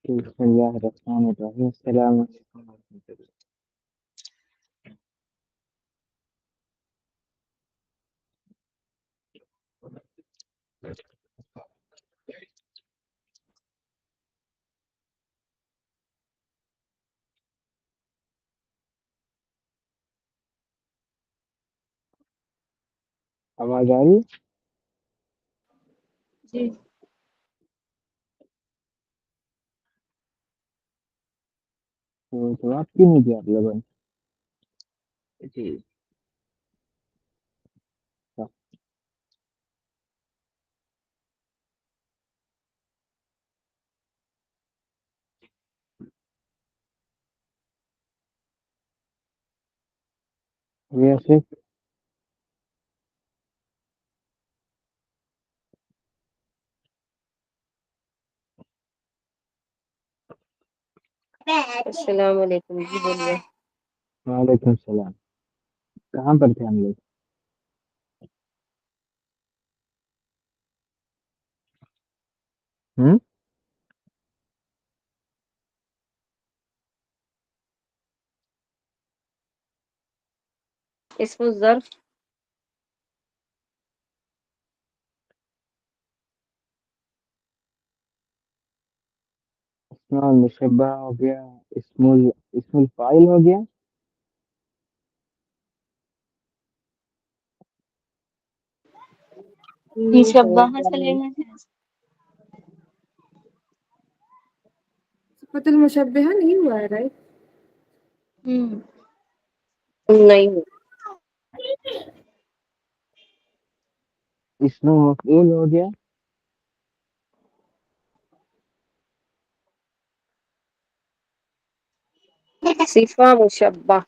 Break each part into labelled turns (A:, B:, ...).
A: بسم الله الرحمن الرحيم السلام عليكم ورحمة الله. آواز آ رہی ہے؟
B: جی
A: تو آپ کیوں نہیں دیا لبن؟ جی ویسے
B: السلام علیکم جی بولیے.
A: وعلیکم السلام. کہاں پر تھے ہم لوگ؟ ہوں
B: اسم الظرف
A: اسم المشبہ ہو گیا. اسم الفاعل ہو گیا.
C: مشبہ چلے گا.
D: صفت المشبہ نہیں ہوا ہے رائٹ.
B: نہیں ہو.
A: اسم مفعول ہو گیا.
B: صفہ مشبہ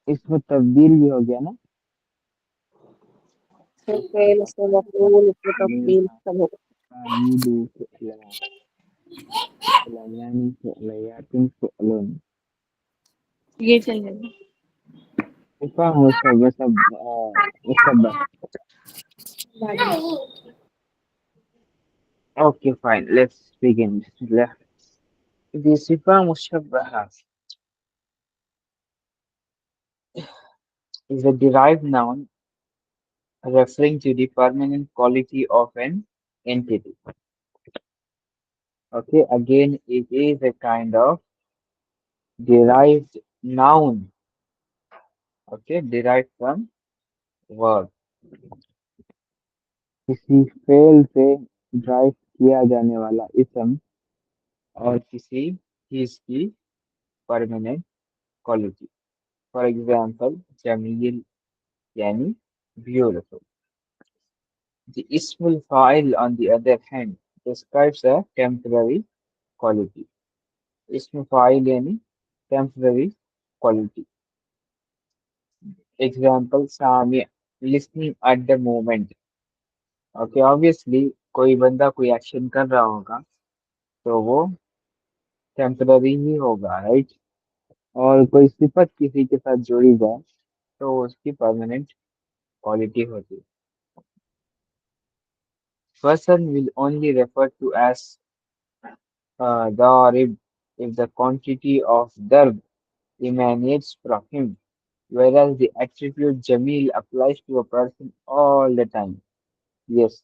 A: اسم تبدیل بھی ہو گیا نا.
B: فعل اسم مفعول اسم تفضیل سب ہو.
A: حمیدو فعلا فعلان فعلیات فعلون.
C: یہ چلے گا.
A: صفہ مشبہ. Okay, fine. Let's begin. Bismillah. The صفة مشبهة is a derived noun referring to the permanent quality of an entity. Okay, again, it is a kind of derived noun. Okay, derived from verb. کسی فعل سے drive کیا جانے والا اسم اور کسی چیز کی permanent quality. For example, جمیل یعنی beautiful. The ismul fa'il, on the other hand, describes a temporary quality. Ismul fa'il yani temporary quality. Example, Sami, listening at the moment. Okay, obviously, کوئی بندہ کوئی ایکشن کر رہا ہوگا تو وہ ٹیمپرری ہی ہوگا، رائٹ. اور کوئی صفت کسی کے ساتھ جوڑی جائے تو اس کی پرماننٹ کوالٹی ہوتی ہے. Person will only refer to as darib if the quantity of darb emanates from him, whereas the attribute Jamil applies to a person all the time. Yes,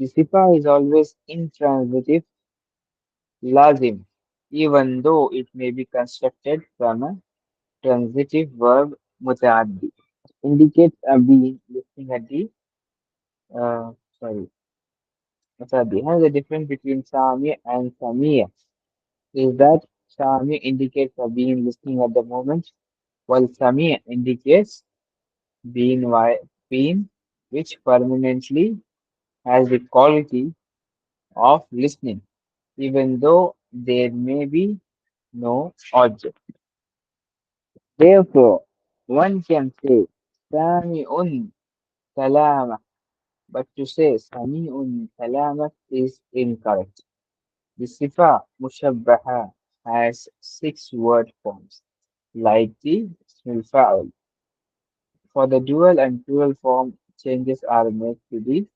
A: The sifa is always intransitive, lazim, even though it may be constructed from a transitive verb mutaaddi. Indicates a being listening at the sorry mutaaddi. Has the difference between Sami and Samia is that Sami indicates a being listening at the moment, while Sami indicates being which permanently has the quality of listening, even though there may be no object. Therefore, one can say Sami'un Kalama, but to say Sami'un Kalama is incorrect. The Sifa Mushabbaha has 6 word forms, like the Ismul Fa'il. For the dual and plural form, changes are made to the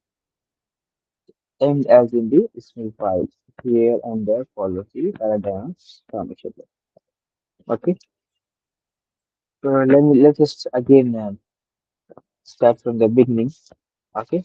A: end as in the ismul file. Here and there follows the paradigm formation. Okay, so let's just again start from the beginning. Okay,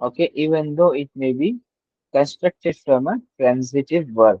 A: okay, even though it may be constructed from a transitive verb।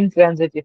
A: intransitive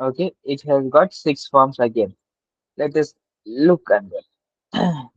A: Okay, it has got six forms again. Let us look at them.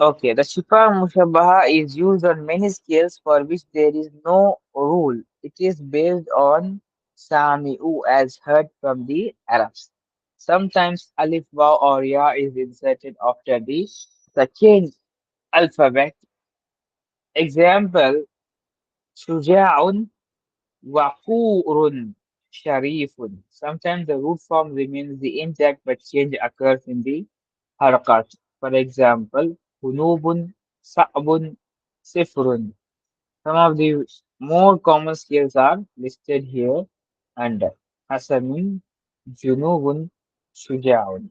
A: Okay, the Shifa Mushabbaha is used on many scales for which there is no rule. It is based on Sami'u as heard from the Arabs. Sometimes Alif, Ba or Ya is inserted after the second alphabet. Example, Shuja'un, Waqurun, Sharifun. Sometimes the root form remains the intact but change occurs in the harakat. For example, Hunubun, Sa'bun, Sifrun. Some of the more common scales are listed here under Hasanun, Junubun, Shuja'un.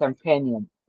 A: companion,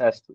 A: thirsty।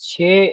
A: 6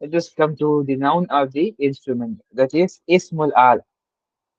A: let us come to the noun of the instrument, that is ismul ala.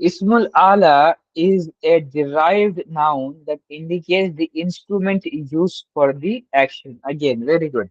A: Ismul ala is a derived noun that indicates the instrument used for the action. Again, very good.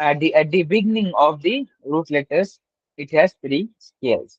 A: at the beginning of the root letters. It has 3 scales.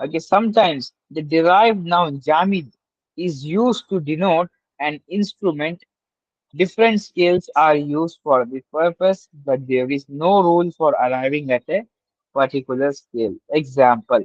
A: Okay, sometimes the derived noun jamid is used to denote an instrument. Different scales are used for the purpose, but there is no rule for arriving at a particular scale. Example,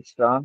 A: it's wrong.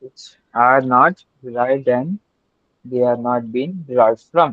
A: which are not derived and they are not being derived from।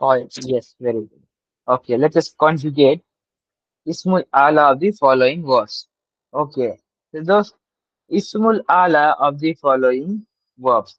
A: quality, yes, very good. Okay, let us conjugate ismul ala of the following verbs. Okay, so those ismul ala of the following verbs.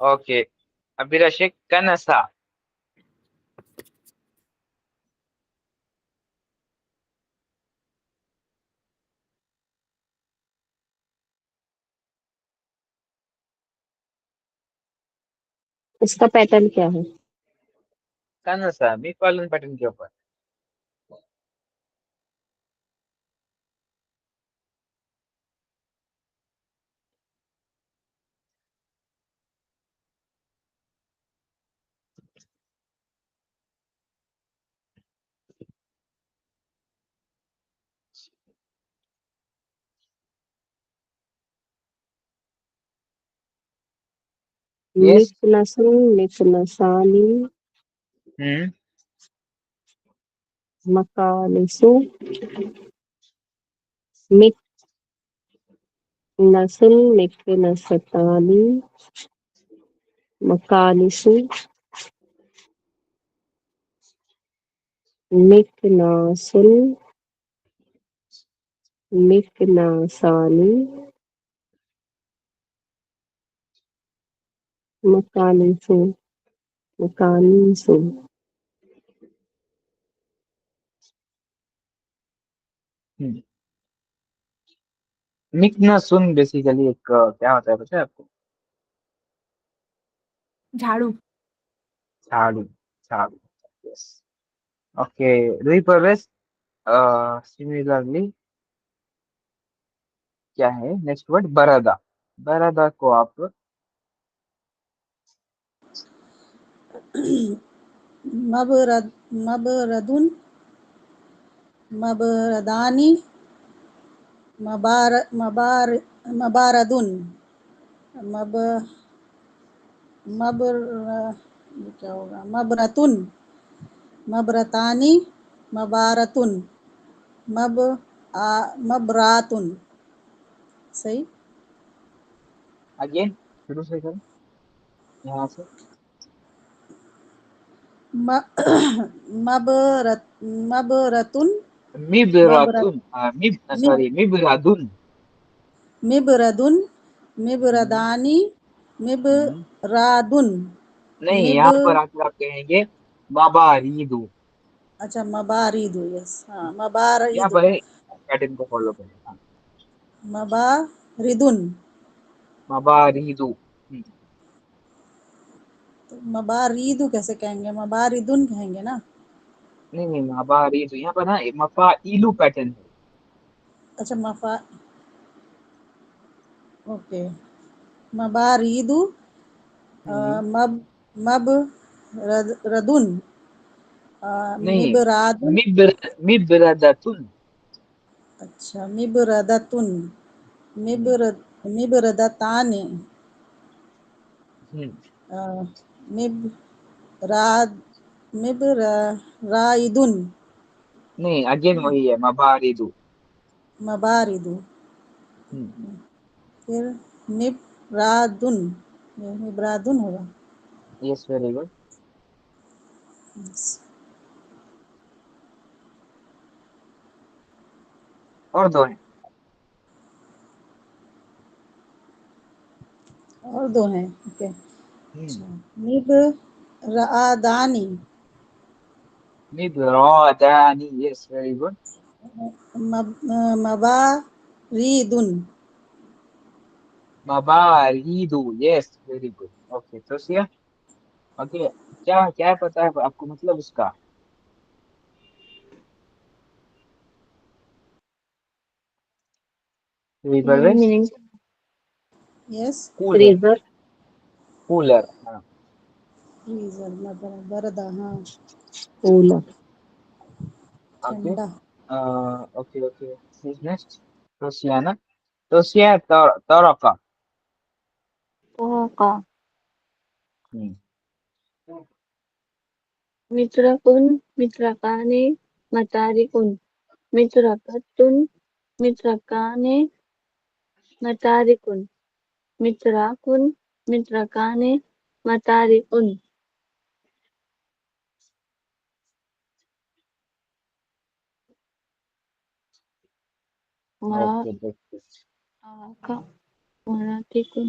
A: Okay ابھی کنسا
B: اس کا pattern کیا ہے؟
A: کنسا می Colin pattern کے اوپر. یس.
B: مکنسن مکنسانی مکانسو مکنسن مکنستانی مکانسو مکناسل مکناسانی مکانسو مکانسو
A: مکنسن basically ایک کیا ہوتا ہے پتا ہے آپ کو؟
D: جھاڑو.
A: جھاڑو. جھاڑو. یس. اوکے روئی پرویز سملرلی کیا ہے نیکسٹ ورڈ برادا. برادا کو آپ
E: مبردن مبردانی مباردن مبر یہ کیا ہوگا مبرتن مبرتانی مبارتن مبراتن. صحیح.
A: اگین شروع سے کریں یہاں سے.
E: مبرتن
A: مبراتن
E: مبرت
A: سوری مبرادن.
E: مبردن مبردانی مبرادن
A: نہیں
E: مب
A: یہاں پر آ کر آپ کہیں گے مباریدو.
E: اچھا مباریدو. یس ہاں
A: یہاں
E: مباریدو
A: پر پیٹرن کو فالو کریں. ہاں
E: مباردن.
A: مباریدو.
E: تو مباریدو کیسے کہیں گے؟ مباردن کہیں گے نا.
A: نہیں نہیں مباریدو یہاں پر نا مفاعیلو پیٹرن ہے.
E: اچھا اوکے مباریدو
A: ہوں،
E: مب ردن
A: نہیں
E: مبرادن.
A: مبردتن.
E: اچھا مبردتن مبردتان مبرائدن.
A: نہیں اگین وہی ہے مباریدو.
E: مباردو. پھر مبرادن. مبرادن ہوگا.
A: Yes very good. اور دو ہیں.
E: اور دو ہیں. اوکے اچھا مبرادانی
A: مبرادانی. Yes very good.
E: مباریدن.
A: مباریدو. Yes very good. اوکے توسیہ. اوکے کیا کیا پتا ہے آپ کو مطلب اس کا؟
C: Meaning
E: yes
A: cooler.
B: Freezer
A: cooler. ہاں.
E: فریزر بردا. ہاں
B: کولر
A: اوکے
E: ٹھنڈا.
A: Okay okay. نیکسٹ توسیہ نا. توسیہ تورقہ.
C: فوقا
A: ہوں.
C: مترکن مترکانے متارکن مترکتن مترکانے متارکن متراکن مترکانے متارکن
A: اوکے دیکھتے.
C: مراکا مراتکن.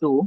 A: 2,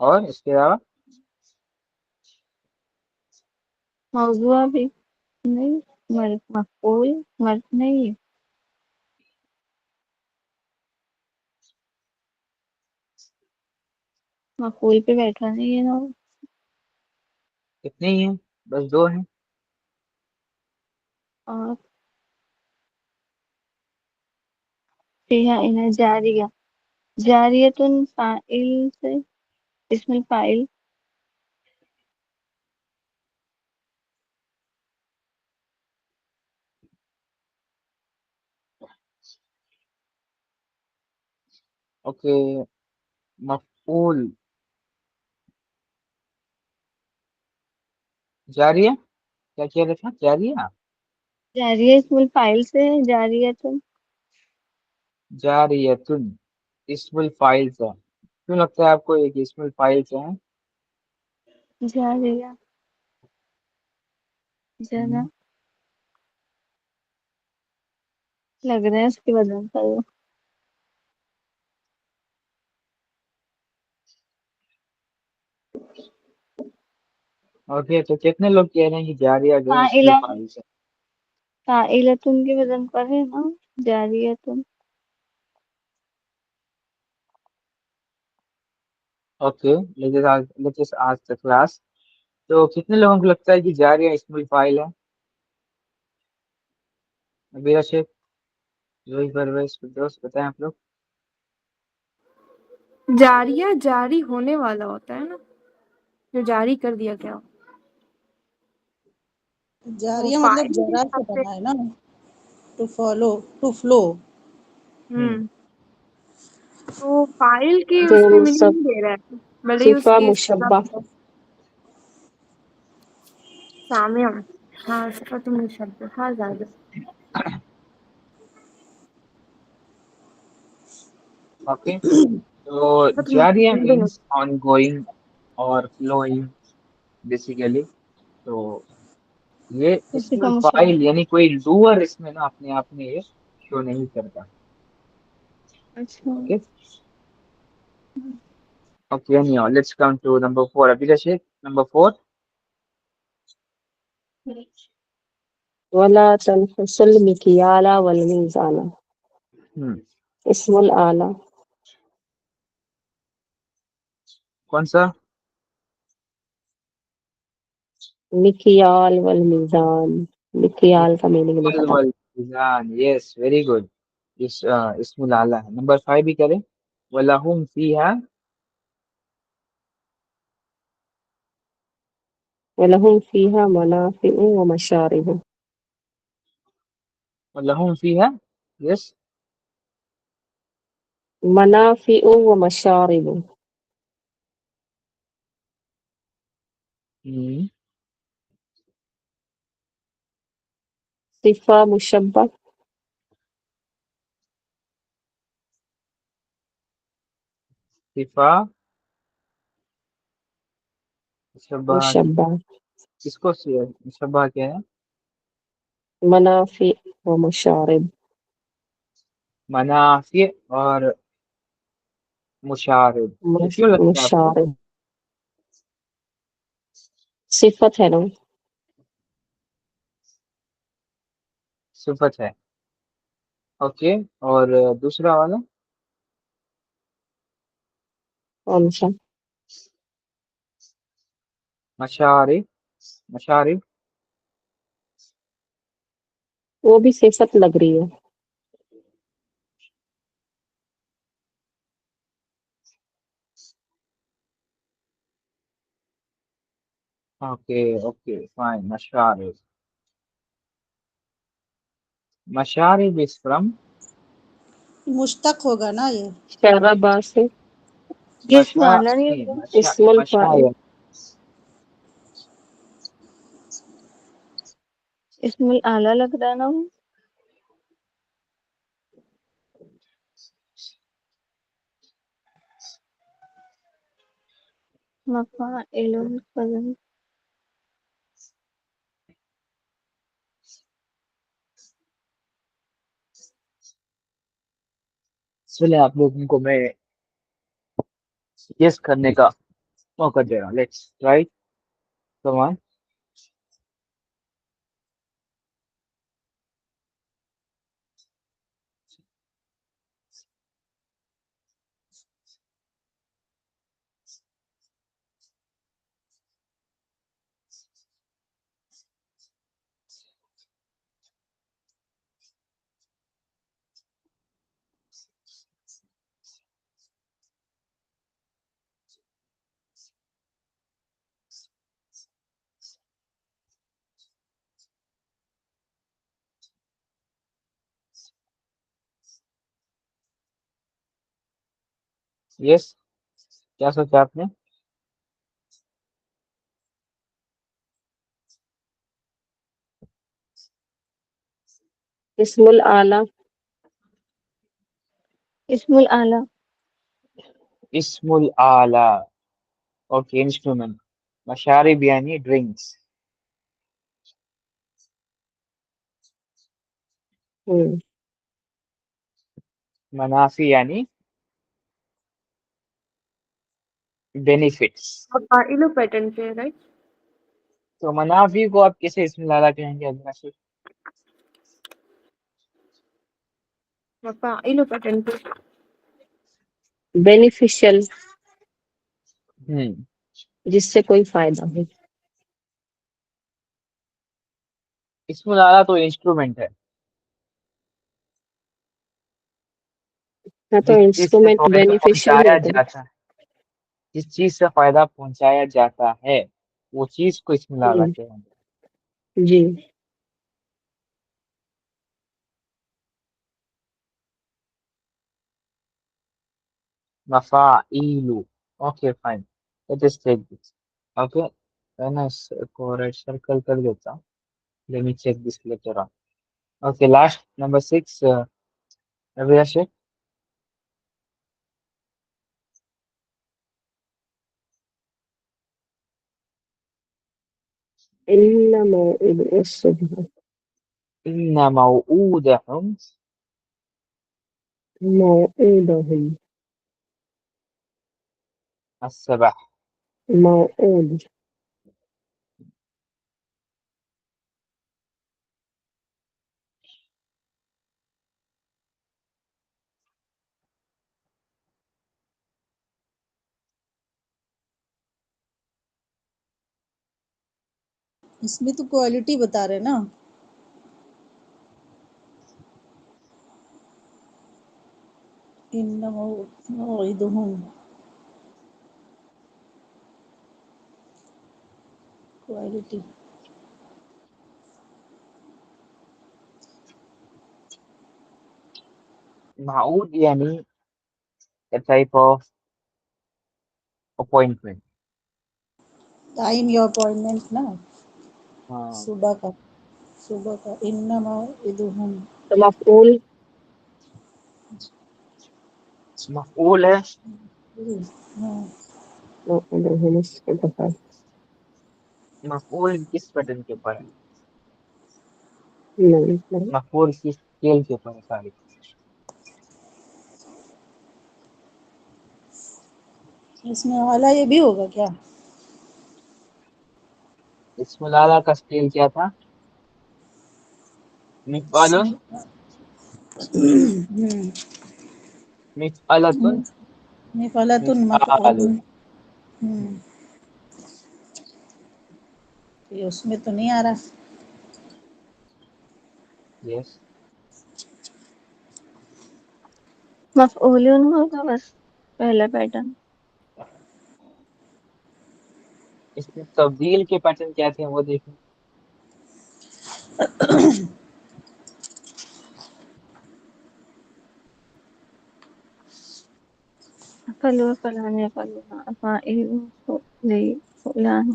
A: اور اس کے علاوہ
C: موضوع بھی نہیں، مفعول مرد نہیں، مفعول پہ بیٹھا نہیں ہے نا وہ۔
A: کتنے ہی ہیں؟ بس دو ہیں.
C: اور فیہا انہیں جاریہ، جاریتن فاعل سے اسم الفاعل،
A: اوکے. مفعول جاریہ کیا کہہ رہے تھا؟ جاریہ
C: جاریہ اسم الفاعل سے ہے، جاریتن
A: جاریتن اسم الفاعل سے. کیوں لگتا ہے آپ کو ایک اسم الفاعل سے ہے؟
C: جاریہ جنا لگ رہا ہے اس کی وزن پر وہ۔
A: اوکے تو کتنے لوگ کہہ رہے ہیں کہ جاریہ جو ہے اسم
C: فاعلہ
A: الفاعل سے؟
C: فاعلتن کے وزن پر ہے نا، جاریتن۔
A: اوکے لیٹس آج the class. تو کتنے لوگوں کو لگتا ہے کہ جاریہ اسم الفاعل ہے؟ ابھی رشید، روہی، پرویز، فردوس، بتائیں آپ لوگ.
D: جاریہ جاری ہونے والا ہوتا ہے نا، جو جاری کر دیا گیا ہو۔ وہ
E: جاریہ مطلب
D: فاعل کے
E: جرا سے
D: حساب سے
E: بنا ہے نا، ٹو فالو، ٹو فلو.
A: ہوں
D: تو فاعل کی اس میں
B: دونوں
D: میننگ
B: سب
D: نہیں دے رہا ہے، بھلے ہی اس
B: صفہ
D: کے سزا
B: مشبہ.
D: سامع، ہاں صفت مشبہ، ہاں زیادہ
A: اوکے. تو
D: صفت
A: جاریہ
D: مشبہ بھی
A: مینس آن گوئنگ اور فلوئنگ بیسیکلی. تو یہ اسم
C: صفہ مشبہ،
A: الفاعل یعنی کوئی ڈوور اس میں نا اپنے آپ میں یہ شو نہیں کرتا.
C: اچھا
A: okay. Okay anyhow, let's come to number 4. ابھی رشید number 4.
B: ولا تنقص المكيال والميزان.
A: ہوں
B: اسم الآلہ.
A: کون سا؟
B: مکیال والمیزان. مکیال کا میننگ نہیں پتا.
A: والمیزان. Yes very good. اسم العلہ ہے. نمبر 5 بھی کریں. وَلَهُمْ فِيهَا
B: ولهم فيها منافع ومشارب.
A: وَلَهُمْ فِيهَا. یس.
B: منافع ومشارب. صفہ مشبہ
A: صفا مشبہ.
B: مشبہ.
A: کس کو مشبہ کیا ہے؟
B: منافع ومشارب.
A: منافع اور مشارب. یہ کیوں لگتا ہے آپ کو؟
B: مشارب صفت ہے نا.
A: صفت ہے. اوکے. اور دوسرا والا
B: کون سا؟
A: مشارب. مشارب.
B: وہ بھی صفت لگ رہی ہے.
A: Okay okay fine. مشارب. مشارب is from
E: مشتق ہوگا نا یہ.
B: شربا سے.
C: یہ اس میں
A: مشا
C: آلہ نہیں
A: نہیں
C: ہوگا،
B: اسم الفاعل.
A: مشاعر.
C: اس میں آلہ لگ رہا ہے نا وہ۔ مفاعل فضل،
A: چلے آپ لوگوں کو میں یس کرنے کا موقع دے رہا ہوں. Let's write. Come on. Yes. کیا سوچا آپ نے؟
B: اسم الآلہ.
C: اسم الآلہ.
A: اسم الآلہ. اوکے. انسٹرومنٹ. مشارب یعنی ڈرنکس. منافی یعنی بینیفٹس.
D: مفاعل پیٹرن پہ رائٹ.
A: تو منافی کو آپ کیسے اسم الآلہ کہیں گے؟
D: مفاعل پیٹرن پہ.
B: بینیفیشل،
A: ہوں.
B: جس سے کوئی فائدہ ہو.
A: اسم الآلہ تو انسٹرومنٹ ہے.
B: ہاں تو
A: جس چیز سے
B: انسٹرومنٹ
A: فائدہ
B: بینیفیشل
A: پہنچایا
B: ہوگا.
A: جاتا ہے، جس چیز سے فائدہ پہنچایا جاتا ہے وہ چیز کو اسم الآلہ کہیں گے.
B: جی.
A: مفاعیل. Okay fine. Let us take this. Okay. میں نا اس کو ریڈ سرکل کر دیتا ہوں. Let me check this letter on. Okay. Last number 6. ربیہ شیخ.
B: ان موعد الصبح.
A: ان موعودهم
B: موعودهم.
A: الصبح.
B: موعود.
E: اس میں تو کوالٹی بتا رہے نا. ان موعدهم کوالٹی.
A: موعود یعنی a type of appointment.
E: Time یا اپوائنٹمنٹ نا.
A: ہاں.
E: صبح کا. صبح کا ان موعدهم.
B: تو مفعول.
A: مفعول ہے.
E: ہاں.
B: موعودهم الصبح.
A: مفعول کس پیٹرن کے اوپر ہے؟
B: نہیں.
A: مفعول کس اسکیل کے اوپر ہے ساری؟
E: اس میں والا یہ بھی ہوگا کیا؟
A: اسم الآلہ کا اسکیل کیا تھا؟ مفعل. مفعلۃ.
E: مفعلۃ مفعول.
A: مفعال.
E: یہ اس میں تو نہیں آ رہا.
A: یس.
C: مفعول ہوگا بس پہلا پیٹرن.
A: اس میں تبدیل کے پیٹرن کیا تھے وہ دیکھیں.
C: فلو فلان فلونا افائل فعلی فلان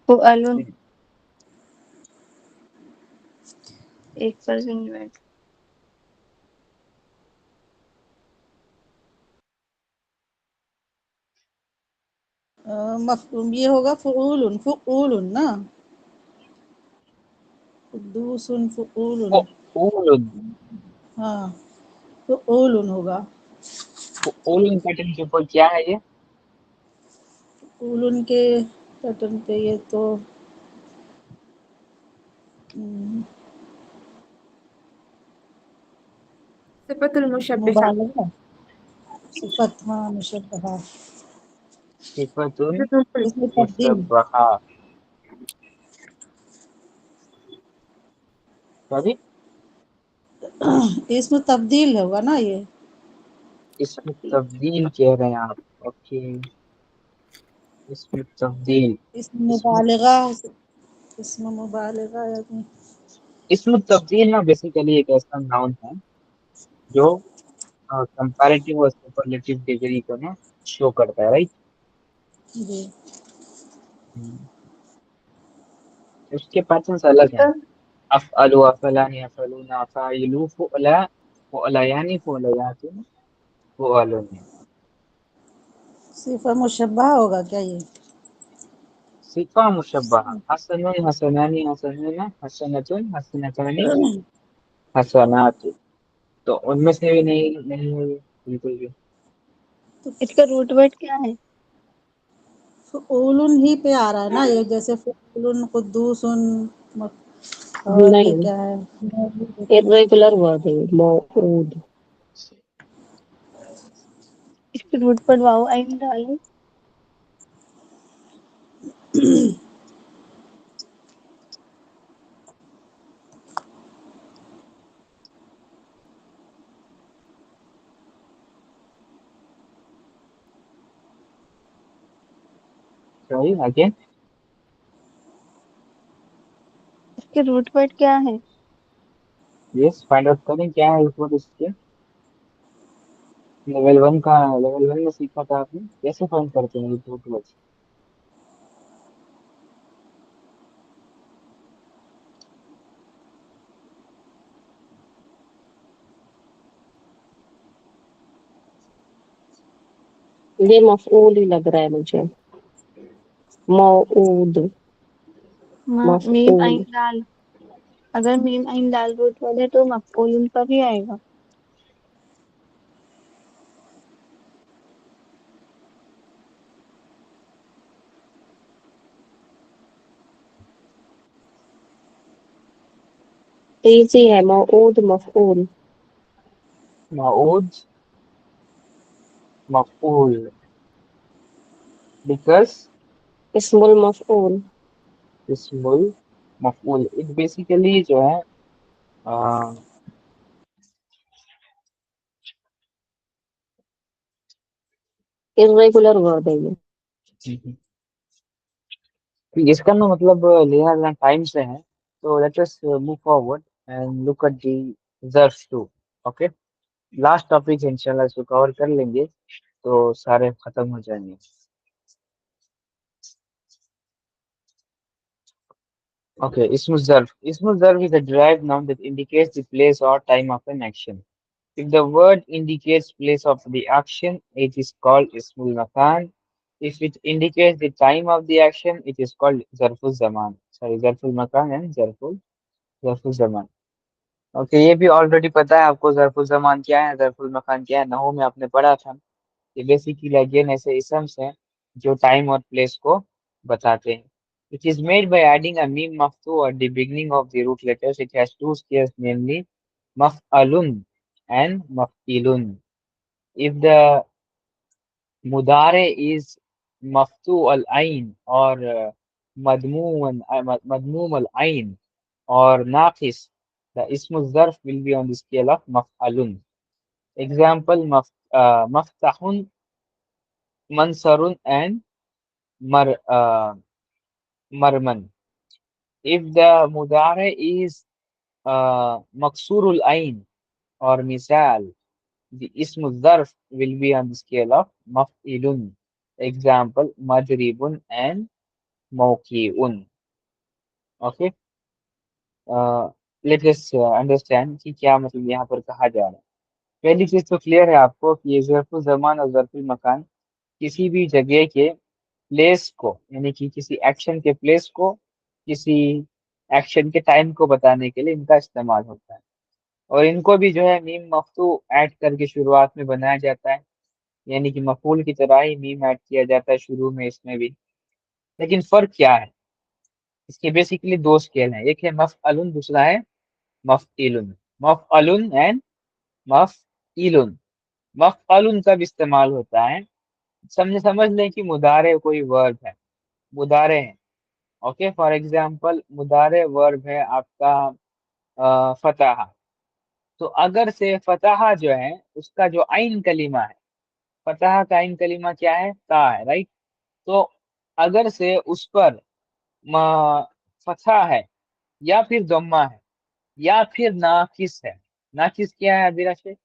C: فعل. ایک پرسنٹ.
E: یہ ہوگا فعول فعول نا. قدوس فعول.
A: فعول.
E: ہاں فعول ہوگا.
A: فعول پیٹرن کے اوپر کیا ہے یہ؟
E: اولن کے پیٹرن پہ یہ تو
D: صفة المشبهة.
E: مبالغہ صفت، ہاں مشبہہ،
A: صفت
E: اس میں تبدیل،
A: مشبہہ. سوری،
E: اس میں تبدیل ہوگا نا یہ.
A: اس میں تبدیل کہہ رہے ہیں آپ. اوکے، اس میں تبدیل.
E: اس میں مبالغہ، اس میں مبالغہ یعنی
A: اس میں تبدیل نا بیسیکلی ایک ایسا ناؤن ہے جو کمپیریٹیو اور سپرلیٹیو ڈگری کو نا شو کرتا ہے، رائٹ.
E: جی.
A: اس کے پیٹرنس الگ ہیں.
D: مطلب
A: افعلوا، افعلان، افعلون، افاعلوا، فعلا، فعلیان، فعلیات، فعلون.
E: صفہ مشبہ ہوگا کیا یہ؟
A: صفہ مشبہ، حسن، حسنان، حسنون، حسنۃ، حسنتان، حسنات. تو ان میں سے بھی نہیں ہے یہ بالکل بھی.
C: اس کا روٹ ورڈ کیا ہے؟
E: فعولن ہی پہ آ رہا ہے نا یہ، جیسے فعولن، قدوس، اور یہ
B: نہیں،
E: کیا ہے،
B: irregular verb ہے موعود.
C: اس کے روٹ پر واو آئین ڈالیں.
A: Sorry again.
C: اس کے روٹ ورڈ کیا ہے؟
A: یس، فائنڈ آؤٹ کریں کیا ہے اس وقت. اس کے لیول 1 کا، لیول 1 میں سیکھا تھا آپ نے کیسے فائنڈ کرتے ہیں یہ ٹو.
B: یہ مفعول ہی لگ رہا ہے مجھے. موعود،
C: میم
B: مفعول.
C: آئین دال. اگر میم آئین دال روٹ ورڈ ہے تو مفعول پر ہی آئے گا.
B: ایزی ہے، موعود مفعول.
A: موعود مفعول because
B: اسم المفعول.
A: اسم المفعول it basically جو ہے
B: irregular verb ہے یہ.
A: اس کا نا مطلب لہٰذا ٹائم سے ہے. تو late us move forward and look at the verbs too. okay, last topic انشاءاللہ اس کو کور کر لیں گے تو سارے ختم ہو جائیں گے. Okay, اسم الظرف. اسم الظرف is a derived noun that indicates the place or time of an action. If the word indicates place of the action, it is called ismul makan. If it indicates the time of the action, it is called zarful zaman. Sorry, zarful makan and zarful zaman. Okay, یہ بھی already پتا ہے آپ کو ظرف الزمان کیا ہے، ظرف المکان کیا ہے. نحو میں آپ نے پڑھا تھا. یہ بیسیکلی اگین ایسے اسمس ہیں جو ٹائم اور پلیس کو بتاتے ہیں. It is made by adding a meme maftu at the beginning of the root letters. It has two scales, namely maf'alun and maf'ilun. If the mudare is maftu al-ain or madmum al-ain or naqis, the ismu zarf will be on the scale of maf'alun. Example, maftahun, mansarun and marman. If the mudare is maksurul ain or misal, the ismu zarf will be on the scale of maf'ilun. Example, madribun and mawqi'un. Okay, let us understand کہ کیا مطلب یہاں پر کہا جا رہا ہے. پہلی چیز تو کلیئر ہے آپ کو کہ یہ ظرف الزمان اور ظرف المکان کسی بھی جگہ کے پلیس کو، یعنی کہ کسی ایکشن کے پلیس کو، کسی ایکشن کے ٹائم کو بتانے کے لیے ان کا استعمال ہوتا ہے. اور ان کو بھی جو ہے میم مفتو ایڈ کر کے شروعات میں بنایا جاتا ہے. یعنی کہ مفعول کی طرح ہی میم ایڈ کیا جاتا ہے شروع میں اس میں بھی. لیکن فرق کیا ہے؟ اس کے بیسیکلی دو اسکیل ہیں، ایک ہے مفعل، دوسرا ہے مفعیل. مفعل اینڈ مفعیل. مفعل کب استعمال ہوتا ہے؟ سمجھ لیں کہ مضارع کوئی ورب ہے، مضارع ہے. اوکے، فار ایگزامپل مضارع ورب ہے آپ کا فتح. تو اگر سے فتح جو ہے اس کا جو عین کلمہ ہے، فتح کا عین کلمہ کیا ہے؟ تا ہے، رائٹ. تو اگر سے اس پر فتح ہے یا پھر ضمہ ہے یا پھر ناقص ہے. ناقص کیا ہے عبیرہ شیخ؟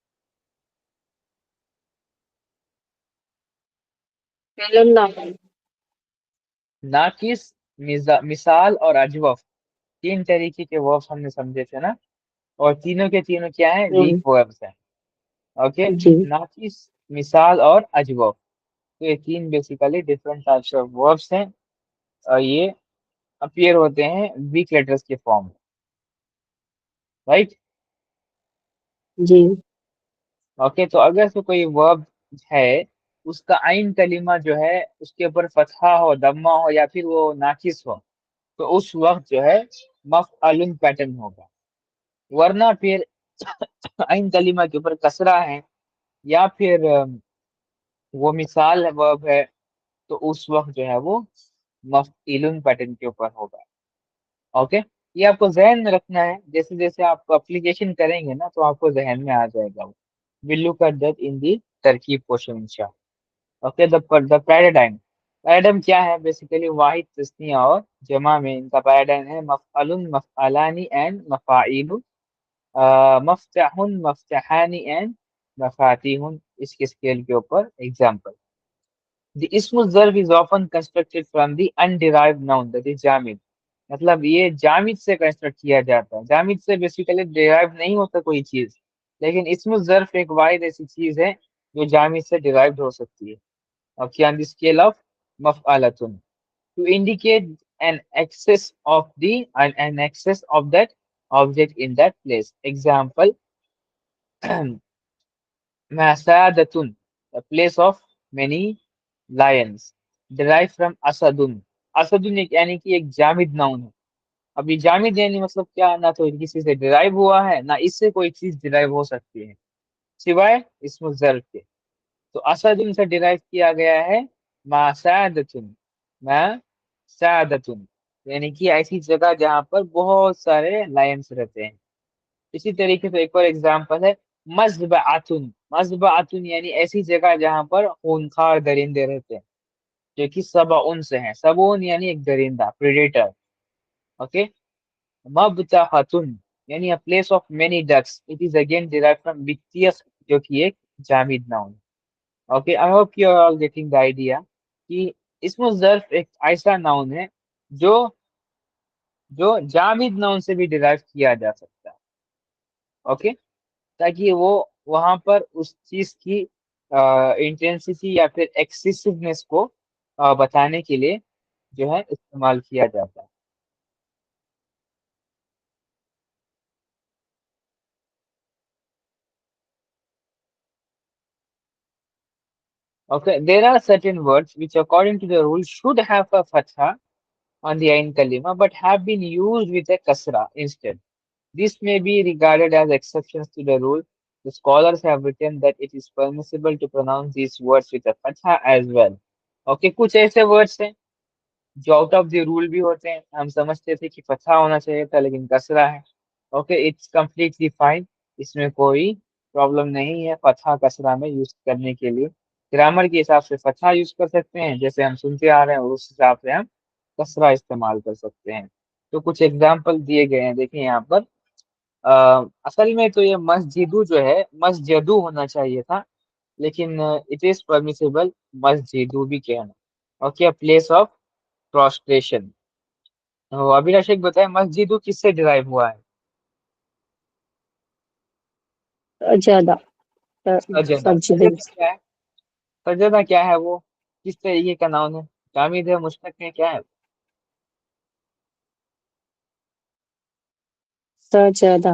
B: فعل النافع.
A: ناقص، مثال اور اجوف، تین طریقے کے وربس ہم نے سمجھے تھے نا، اور تینوں کے تینوں کیا ہیں؟ ویک وربس ہیں. اوکے،
B: جی
A: ناقص، مثال اور اجوف. تو یہ تین basically different types of verbs ہیں، اور یہ اپیئر ہوتے ہیں ویک لیٹرز کے فارم میں، رائٹ.
B: جی
A: اوکے، تو اگر سے کوئی ورب ہے اس کا عین کلمہ جو ہے اس کے اوپر فتحہ ہو، ضمہ ہو یا پھر وہ ناقص ہو، تو اس وقت جو ہے مفعل پیٹرن ہوگا. ورنہ پھر عین کلمہ کے اوپر کسرہ ہے یا پھر وہ مثال ورب ہے، تو اس وقت جو ہے وہ مفعول پیٹرن کے اوپر ہوگا. اوکے، یہ آپ کو ذہن میں رکھنا ہے، جیسے جیسے آپ کو اپلیکیشن کریں گے نا تو آپ کو ذہن میں آ جائے گا. We'll look at that in the ترکیب portion انشاءاللہ. Okay, the paradigm. پیراڈائم کیا ہے؟ بیسیکلی واحد، تثنیہ اور جمع میں ان کا پیراڈائم ہے مفعل، مفعلان اینڈ مفاعیل، مفتح، مفتحان اینڈ مفاتیح. اس کے اسکیل کے اوپر ایگزامپل. The اسم الظرف is often constructed from the underived noun that is جامد. مطلب یہ جامد سے کنسٹرکٹ کیا جاتا ہے. جامد سے بیسیکلی ڈیرائیو نہیں ہوتا کوئی چیز، لیکن اسم الظرف ایک واحد ایسی چیز ہے جو جامد سے ڈیرائیوڈ ہو سکتی ہے. Okay, on the scale of مفعلۃ to indicate an access of that object in that place. Example مسادة, a place of many lions. Derived from اسدن. اسدن یعنی کہ ایک جامد ناؤن ہے. اب یہ جامد یعنی مطلب کیا؟ نہ تو کسی سے ڈرائیو ہوا ہے نہ اس سے کوئی چیز ڈرائیو ہو سکتی ہے سوائے اسم الظرف کے. تو اسدن سے ڈرائیو کیا گیا ہے مسادتن. مسادتن یعنی کہ ایسی جگہ جہاں پر بہت سارے لائنس رہتے ہیں. اسی طریقے سے ایک اور ایگزامپل ہے مذبعۃن. مذبعۃن یعنی ایسی جگہ جہاں پر خونخوار درندے رہتے ہیں جو کہ سبعن سے ہیں. سبعن یعنی ایک درندہ، پریڈیٹر. اوکے، مبتحۃن یعنی a place of many ducks. It is again derived from بطیخ جو کہ ایک جامد noun. Okay, I hope you are all getting the idea کہ اسم الظرف ایک ایسا ناؤن ہے جو جامد ناؤن سے بھی ڈرائیو کیا جا سکتا ہے. اوکے، تاکہ وہ وہاں پر اس چیز کی انٹینسٹی یا پھر ایکسیسونیس کو بتانے کے لیے جو ہے استعمال کیا جاتا ہے. Okay, there are certain words which according to the rule should have a fatha on the ain kalima but have been used with a kasra instead. This may be regarded as exceptions to the rule. The scholars have written that it is permissible to pronounce these words with a fatha as well. Okay, کچھ ایسے words ہیں جو out of the role بھی ہوتے ہیں. ہم سمجھتے تھے کہ فتحہ ہونا چاہیے تھا لیکن کسرہ ہے. اوکے، اٹس کمپلیٹلی فائن، اس میں کوئی پرابلم نہیں ہے فتحہ کسرہ میں یوز کرنے کے لیے. گرامر کے حساب سے فتحہ یوز کر سکتے ہیں جیسے ہم سنتے آ رہے ہیں، اور اس حساب سے ہم کسرہ استعمال کر سکتے ہیں. تو کچھ ایگزامپل دیے گئے ہیں، دیکھیں یہاں پر. اصل میں تو یہ مسجدو جو ہے مسجدو ہونا چاہیے تھا، لیکن اٹ از پرمیسیبل مسجدو بھی کہنا. Okay, place of prostration. ابھی راشد بتائیں مسجدو کس سے ڈرائیو ہوا ہے؟
B: سجدہ.
A: سجدہ.
B: سجدے.
A: سجدہ کیا ہے؟ سجدہ کیا ہے؟ وہ کس طریقے کا نام ہے؟ جامد ہے، مشتق ہے، کیا ہے؟
B: سجدہ.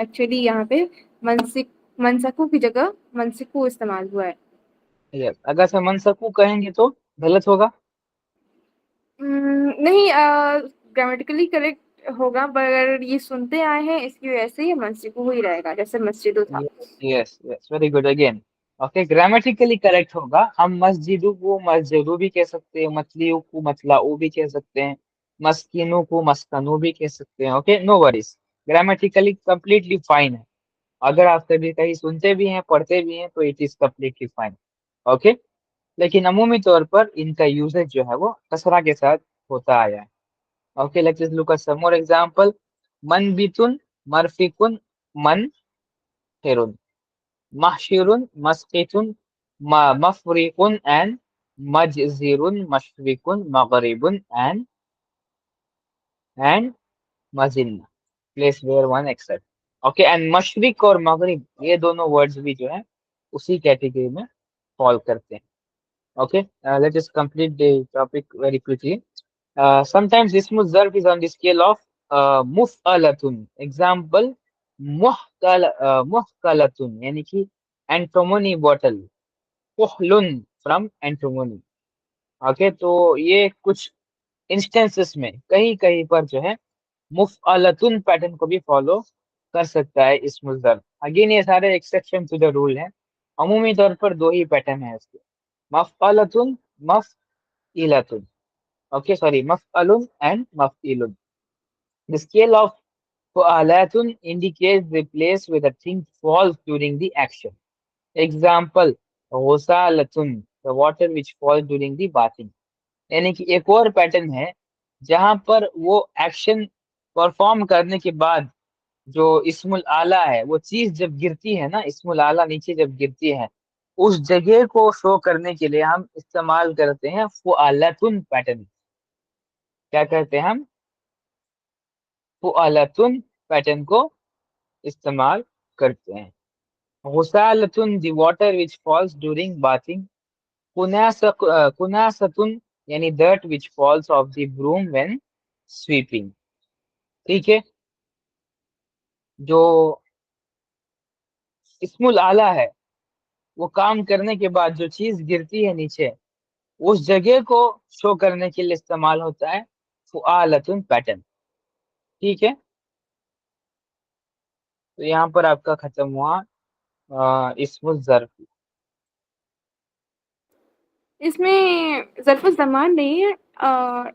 D: ایکچولی یہاں پہ منسکو کی جگہ منسکو استعمال ہوا ہے.
A: یس، اگر سے منسکو کہیں گے تو غلط ہوگا.
D: نہیں، گرامیٹیکلی کریکٹ ہوگا، پر یہ سنتے آئے ہیں اس کی وجہ سے یہ منسکو ہی رہے گا، جیسے مسجدو تھا.
A: Yes yes, very good again. Okay, grammatically correct ہوگا. ہم مسجدوں کو مسجدوں بھی کہہ سکتے ہیں، مچھلیوں کو مچلاؤ بھی کہہ سکتے ہیں، مسکینوں کو مسکنوں بھی کہہ سکتے ہیں. Okay, no worries, grammatically completely fine ہے. اگر آپ کبھی کہیں سنتے بھی ہیں پڑھتے بھی ہیں تو it is completely fine. Okay, لیکن عمومی طور پر ان کا یوزج جو ہے وہ کسرہ کے ساتھ ہوتا آیا ہے. Okay, let's look at some more example. منبتن، مرفقن، منحرن، محشرن، مسقطن، مفرقن and مجزرن، مشرقن، مغربن and مزن. Place where one except. Okay, and مشرق اور مغرب یہ دونوں ورڈز بھی جو ہے اسی کیٹیگری میں فال کرتے ہیں. Okay, let us complete the topic very quickly. Sometimes اسم الظرف is on the scale of مفعلتن. Example, محکلتن یعنی کہ اینٹومونی بوٹل، کحلن فرام اینٹومونی. اوکے، تو یہ کچھ انسٹنسز میں کہیں پر جو ہے مفعلتن پیٹرن کو بھی فالو کر سکتا ہے اسم الظرف. اگین یہ سارے ایکسیپشن ٹو دا رول ہیں. عمومی طور پر دو ہی پیٹرن ہیں اس کے، مفعلتن، مفعلتن. اوکے سوری، مفعلن اینڈ مفعلن. The scale of فعالاتن indicates the place where the thing falls during the action. Example, غسالتن, the water which falls during the bathing. یعنی کہ ایک اور پیٹرن ہے جہاں پر وہ ایکشن پرفارم کرنے کے بعد جو اسم العلیٰ ہے وہ چیز جب گرتی ہے نا، اسم العلیٰ نیچے جب گرتی ہے اس جگہ کو شو کرنے کے لیے ہم استعمال کرتے ہیں فعالتن پیٹرن. کیا کہتے ہیں ہم؟ فعالتن پیٹرن کو استعمال کرتے ہیں. غسالتن, the water which falls during bathing. کناستن یعنی dirt which falls off the broom when sweeping. ٹھیک ہے، جو اسم العلیٰ ہے وہ کام کرنے کے بعد جو چیز گرتی ہے نیچے اس جگہ کو شو کرنے کے لیے استعمال ہوتا ہے فعالتن پیٹرن. ٹھیک ہے، تو یہاں پر آپ کا ختم ہوا اسم الظرف.
D: اس میں ظرف زمان نہیں ہے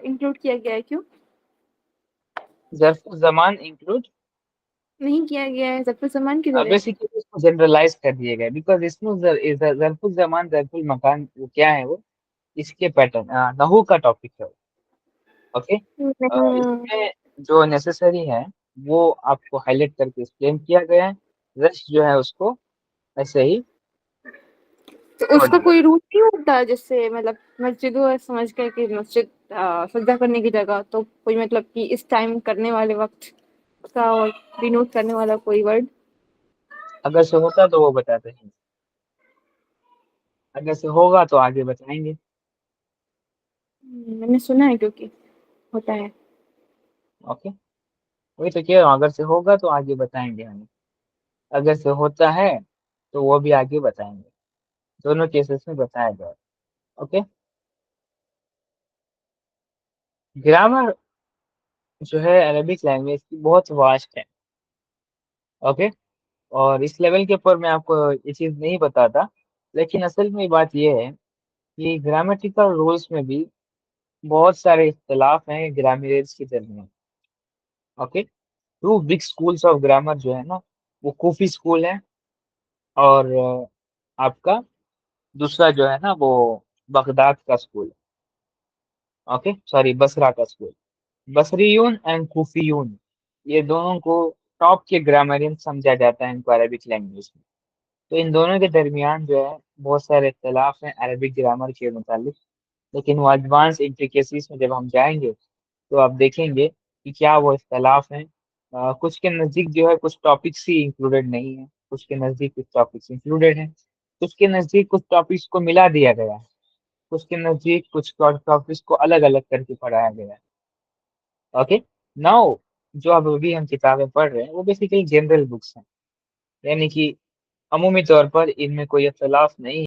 D: انکلوڈ کیا گیا ہے، کیوں
A: ظرف زمان انکلوڈ
D: نہیں کیا گیا ہے؟ ظرف زمان کی ضرورت
A: بیسیکلی اس کو جنرلائز کر دیے گئے بیکاز اسم ظرف الزمان ظرف المکان وہ کیا ہے، وہ اس کے پیٹرن نحو کا ٹاپک ہے. اوکے، اس میں جو نیسیسری ہے وہ آپ کو ہائی لائٹ کر کے ایکسپلین کیا گیا ہے، رسٹ جو ہے اس کو ایسے ہی
D: تو اس کا کوئی روٹ نہیں ہوتا جس سے مطلب مسجد سمجھ کر کہ مسجد سجدہ کرنے کی جگہ، تو کوئی مطلب کہ اس ٹائم کرنے والے وقت کا ڈینوٹ کرنے والا کوئی ورڈ
A: اگر سے ہوتا تو وہ بتاتے ہیں، اگر سے ہوگا تو آگے بتائیں گے.
D: میں نے سنا ہے کیونکہ ہوتا ہے.
A: اوکے، وہی تو کہہ رہا ہوں، اگر سے ہوگا تو آگے بتائیں گے ہمیں، اگر سے ہوتا ہے تو وہ بھی آگے بتائیں گے. دونوں کیسز میں بتایا گیا. اوکے، گرامر جو ہے عربک لینگویج کی بہت واسٹ ہے. اوکے، اور اس لیول کے اوپر میں آپ کو یہ چیز نہیں بتاتا، لیکن اصل میں بات یہ ہے کہ گرامیٹیکل رولز میں بھی بہت سارے اختلاف ہیں گرامرز کے درمیان. Okay, two big schools of grammar جو ہے نا وہ کوفی اسکول ہے، اور آپ کا دوسرا جو ہے نا وہ بغداد کا اسکول ہے. اوکے سوری، بصرہ کا اسکول. بصریون اینڈ کوفیون یہ دونوں کو ٹاپ کے گرامرین سمجھا جاتا ہے ان کو عربک لینگویج میں. تو ان دونوں کے درمیان جو ہے بہت سارے اختلاف ہیں عربک گرامر کے متعلق، لیکن وہ ایڈوانس انٹریکیسیز میں جب ہم جائیں گے تو آپ دیکھیں گے کہ کیا وہ اختلاف ہیں. کچھ کے نزدیک جو ہے کچھ ٹاپکس ہی انکلوڈیڈ نہیں ہیں، کچھ کے نزدیک کچھ ٹاپکس انکلوڈیڈ ہیں، کچھ کے نزدیک کچھ ٹاپکس کو ملا دیا گیا ہے، کچھ کے نزدیک کچھ ٹاپکس کو الگ الگ کر کے پڑھایا گیا ہے. اوکے، ناؤ جو اب ابھی ہم کتابیں پڑھ رہے ہیں وہ بیسیکلی جنرل بکس ہیں، یعنی کہ عمومی طور پر ان میں کوئی اختلاف نہیں